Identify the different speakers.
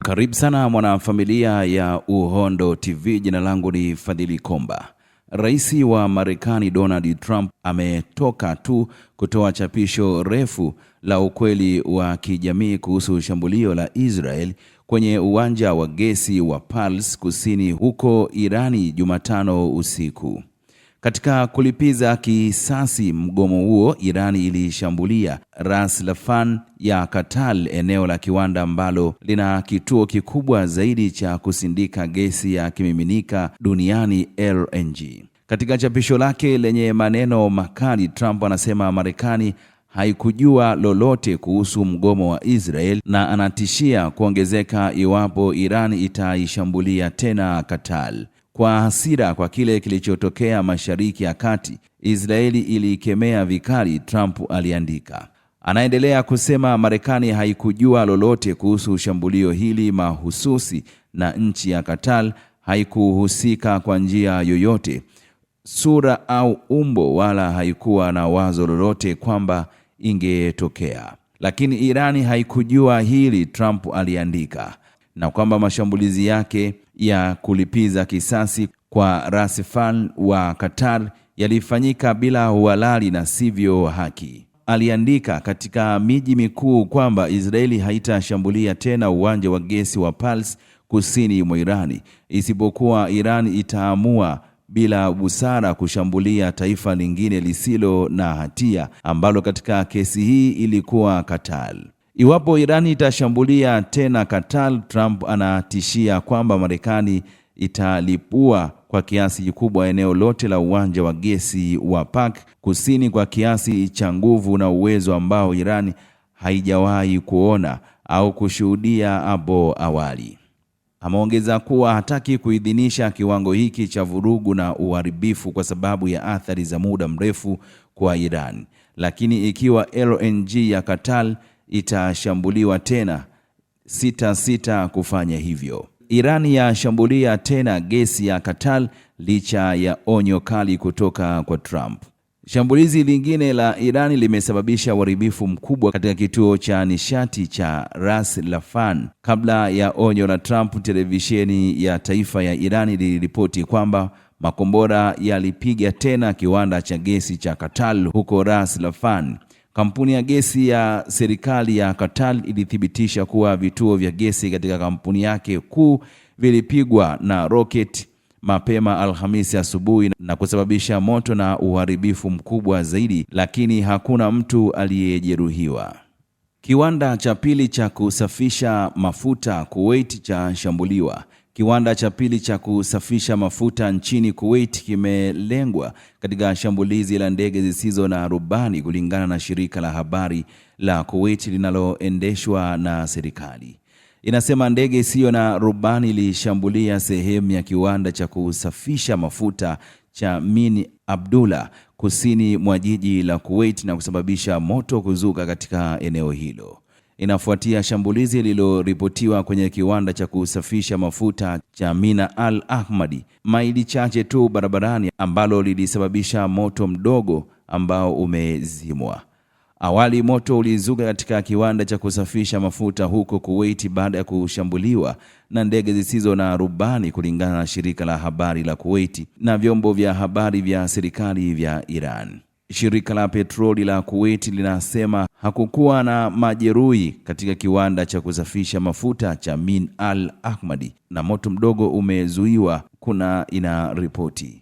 Speaker 1: Karibu sana mwanafamilia ya Uhondo TV. Jina langu ni Fadhili Komba. Rais wa Marekani Donald Trump ametoka tu kutoa chapisho refu la ukweli wa kijamii kuhusu shambulio la Israel kwenye uwanja wa gesi wa Pals kusini huko Irani Jumatano usiku. Katika kulipiza kisasi mgomo huo, Irani ilishambulia Ras Laffan ya Qatar, eneo la kiwanda ambalo lina kituo kikubwa zaidi cha kusindika gesi ya kimiminika duniani LNG. Katika chapisho lake lenye maneno makali, Trump anasema Marekani haikujua lolote kuhusu mgomo wa Israel na anatishia kuongezeka iwapo Irani itaishambulia tena Qatar. Kwa hasira kwa kile kilichotokea Mashariki ya Kati, Israeli ilikemea vikali, Trump aliandika. Anaendelea kusema Marekani haikujua lolote kuhusu shambulio hili mahususi na nchi ya Qatar haikuhusika kwa njia yoyote, sura au umbo, wala haikuwa na wazo lolote kwamba ingetokea. Lakini Irani haikujua hili, Trump aliandika, na kwamba mashambulizi yake ya kulipiza kisasi kwa Ras Laffan wa Qatar yalifanyika bila uhalali na sivyo haki. Aliandika katika miji mikuu kwamba Israeli haitashambulia tena uwanja wa gesi wa Pals kusini mwa Irani, isipokuwa Irani itaamua bila busara kushambulia taifa lingine lisilo na hatia ambalo katika kesi hii ilikuwa Qatar. Iwapo Irani itashambulia tena Qatar, Trump anatishia kwamba Marekani italipua kwa kiasi kikubwa eneo lote la uwanja wa gesi wa Pak kusini kwa kiasi cha nguvu na uwezo ambao Irani haijawahi kuona au kushuhudia hapo awali. Ameongeza kuwa hataki kuidhinisha kiwango hiki cha vurugu na uharibifu kwa sababu ya athari za muda mrefu kwa Iran, lakini ikiwa LNG ya Qatar itashambuliwa tena, sita kufanya hivyo. Irani yashambulia tena gesi ya Qatar licha ya onyo kali kutoka kwa Trump. Shambulizi lingine la Irani limesababisha uharibifu mkubwa katika kituo cha nishati cha Ras Laffan. Kabla ya onyo la Trump, televisheni ya taifa ya Irani iliripoti kwamba makombora yalipiga tena kiwanda cha gesi cha Qatar huko Ras Laffan. Kampuni ya gesi ya serikali ya Qatar ilithibitisha kuwa vituo vya gesi katika kampuni yake kuu vilipigwa na roketi mapema Alhamisi asubuhi na kusababisha moto na uharibifu mkubwa zaidi, lakini hakuna mtu aliyejeruhiwa. Kiwanda cha pili cha kusafisha mafuta Kuwait cha shambuliwa. Kiwanda cha pili cha kusafisha mafuta nchini Kuwait kimelengwa katika shambulizi la ndege zisizo na rubani, kulingana na shirika la habari la Kuwait linaloendeshwa na serikali. Inasema ndege isiyo na rubani ilishambulia sehemu ya kiwanda cha kusafisha mafuta cha Min Abdullah kusini mwa jiji la Kuwait na kusababisha moto kuzuka katika eneo hilo. Inafuatia shambulizi lililoripotiwa kwenye kiwanda cha kusafisha mafuta cha Mina Al Ahmadi, maili chache tu barabarani, ambalo lilisababisha moto mdogo ambao umezimwa. Awali moto ulizuka katika kiwanda cha kusafisha mafuta huko Kuwait baada ya kushambuliwa na ndege zisizo na rubani, kulingana na shirika la habari la Kuwait na vyombo vya habari vya serikali vya Iran. Shirika la petroli la Kuwait linasema hakukuwa na majeruhi katika kiwanda cha kusafisha mafuta cha Min Al Ahmadi na moto mdogo umezuiwa, kuna ina ripoti.